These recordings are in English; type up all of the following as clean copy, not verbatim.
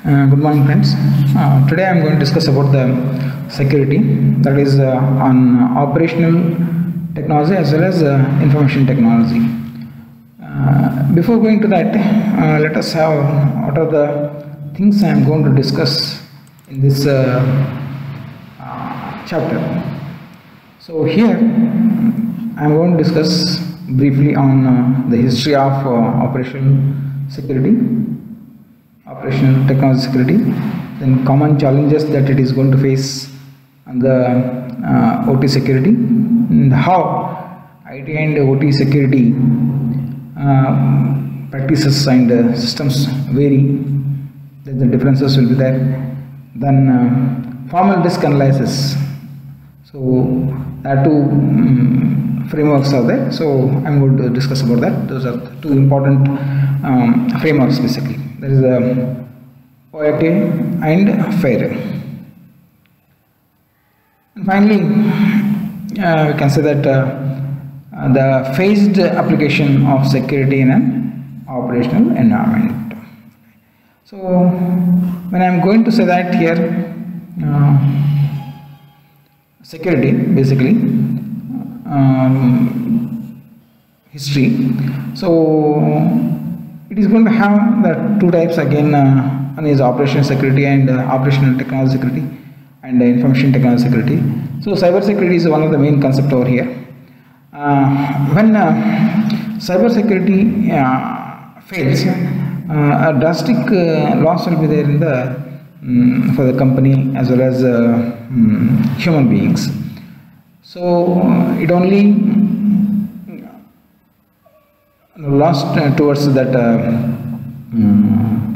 Good morning, friends. Today I am going to discuss about the security, that is on operational technology as well as information technology. Before going to that, let us have what are the things I am going to discuss in this chapter. So here I am going to discuss briefly on the history of operational security, operational technology security, then common challenges that it is going to face on the OT security, and how IT and OT security practices and systems vary, then the differences will be there. Then formal risk analysis, so there are two frameworks are there, so I am going to discuss about that. Those are two important frameworks basically. There is a OIT and FAIR. And finally, we can say that the phased application of security in an operational environment. So when I am going to say that here, security basically, history. So it is going to have the two types again. One is operational security and operational technology security and information technology security. So cyber security is one of the main concept over here. When cyber security fails, a drastic loss will be there in the for the company as well as human beings. So it only lost towards that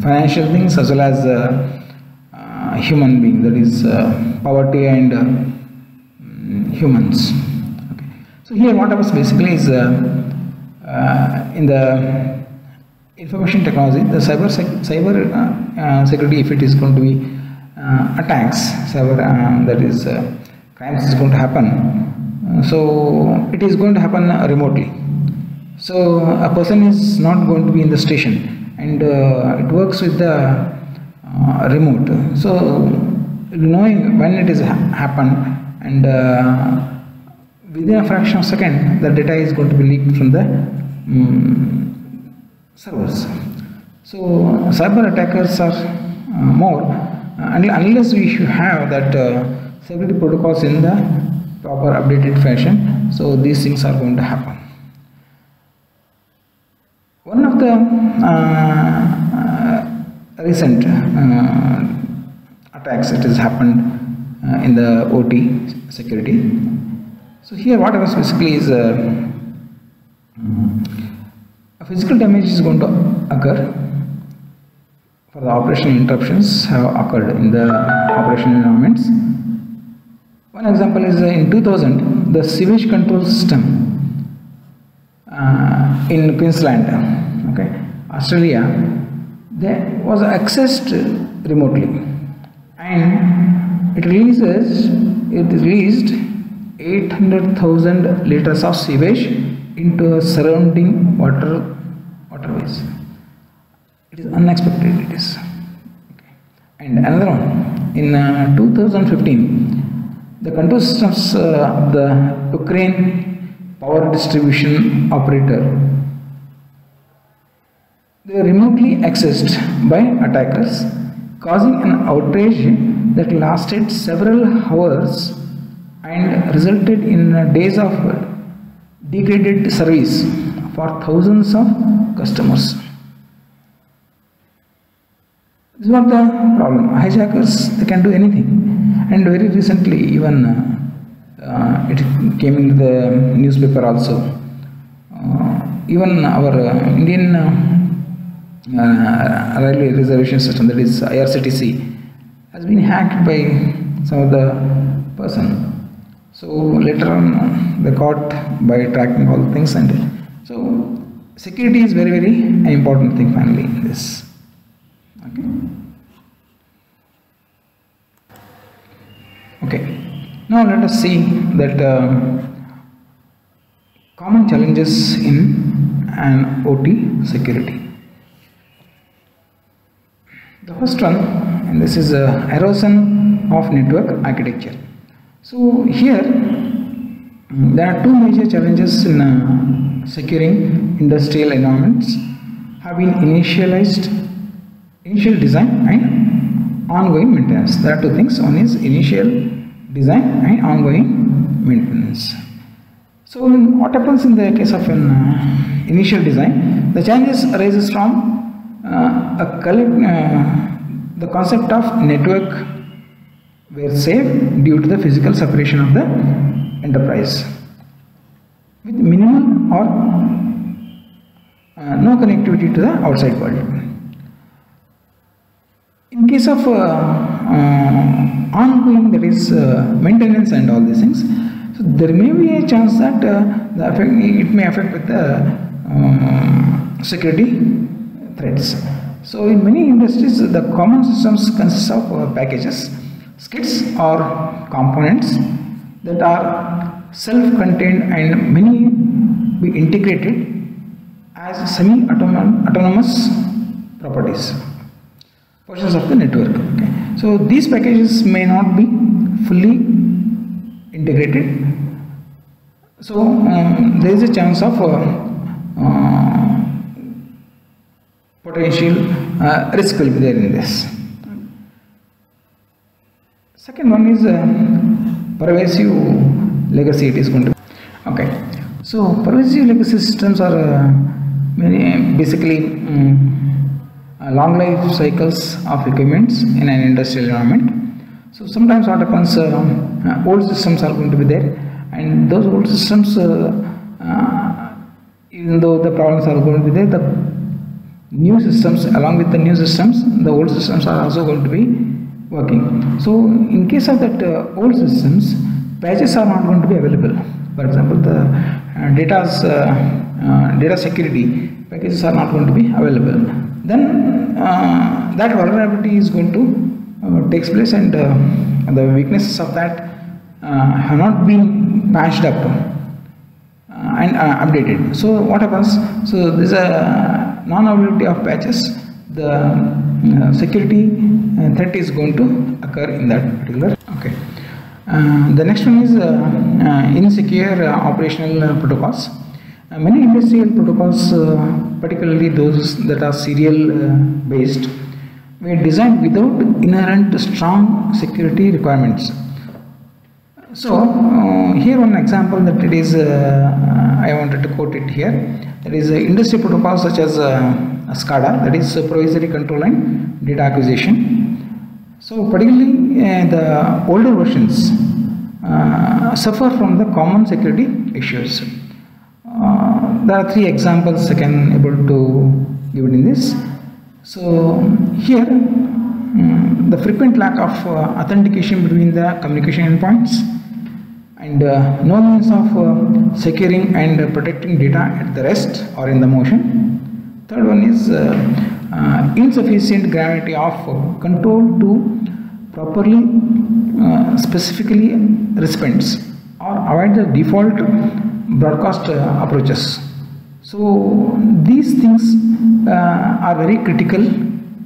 financial things as well as human being, that is poverty and humans. Okay. So here what happens basically is in the information technology, the cyber security, if it is going to be attacks, cyber that is crimes is going to happen, so it is going to happen remotely. So a person is not going to be in the station, and it works with the remote. So knowing when it is happened, and within a fraction of a second, the data is going to be leaked from the servers. So cyber attackers are more, unless we should have that security protocols in the proper updated fashion. So these things are going to happen. One of the recent attacks that has happened in the OT security. So here what happens basically is a physical damage is going to occur for the operational interruptions have occurred in the operational environments. One example is in 2000, the sewage control system in Queensland, Australia, there was accessed remotely, and it released 800,000 liters of sewage into surrounding waterways. It is unexpected. It is. And another one in 2015, the control systems of the Ukraine power distribution operator, they were remotely accessed by attackers, causing an outrage that lasted several hours and resulted in days of degraded service for thousands of customers. This is not the problem. Hijackers, they can do anything, and very recently even it came into the newspaper also. Even our Indian railway reservation system, that is IRCTC, has been hacked by some of the person. So later on they caught by tracking all the things, and so security is very an important thing finally in this. Okay. Now let us see that common challenges in an OT security. The first one, and this is erosion of network architecture. So here there are two major challenges in securing industrial environments have been initial design and ongoing maintenance. There are two things. One is initial design and ongoing maintenance. So what happens in the case of an initial design? The challenges arises from the concept of network were safe due to the physical separation of the enterprise with minimal or no connectivity to the outside world. In case of ongoing, that is maintenance and all these things, so there may be a chance that it may affect with the security threats. So in many industries, the common systems consist of packages, skits or components that are self-contained and many be integrated as semi-autonomous properties, portions of the network. Okay. So these packages may not be fully integrated. So there is a chance of potential risk will be there in this. Second one is pervasive legacy. It is going to be. Okay. So pervasive legacy systems are basically long life cycles of equipments in an industrial environment. So sometimes what happens, old systems are going to be there, and those old systems, even though the problems are going to be there, the new systems, along with the new systems, the old systems are also going to be working. So in case of that old systems, patches are not going to be available. For example, the data security packages are not going to be available. Then that vulnerability is going to takes place, and the weaknesses of that have not been patched up and updated. So what happens? So there is a non-availability of patches. The security threat is going to occur in that particular. Okay. The next one is insecure operational protocols. Many industrial protocols, particularly those that are serial based, were designed without inherent strong security requirements. So here one example that it is, I wanted to quote it here. That is industry protocols such as SCADA, that is supervisory control and data acquisition. So particularly the older versions suffer from the common security issues. There are three examples I can able to give it in this. So here the frequent lack of authentication between the communication endpoints, and no means of securing and protecting data at the rest or in the motion. Third one is insufficient granularity of control to properly specifically respond or avoid the default broadcast approaches. So these things are very critical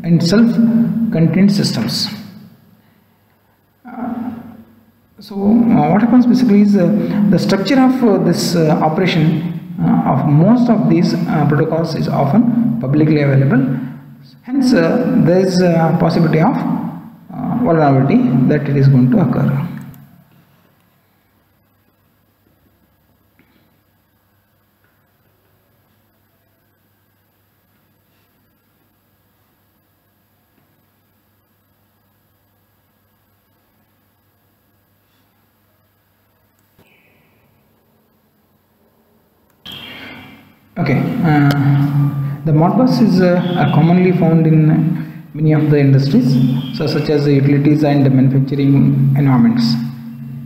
in self-contained systems. So what happens basically is the structure of this operation of most of these protocols is often publicly available. Hence there is a possibility of vulnerability that it is going to occur. Okay, the Modbus is commonly found in many of the industries, so such as utilities and manufacturing environments.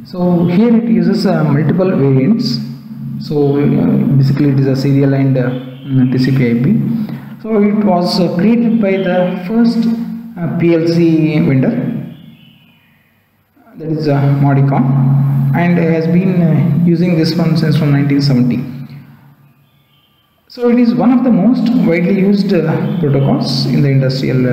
So here it uses multiple variants. So basically it is a serial and TCP/IP. So it was created by the first PLC vendor, that is Modicon, and has been using this one since from 1970. So it is one of the most widely used protocols in the industrial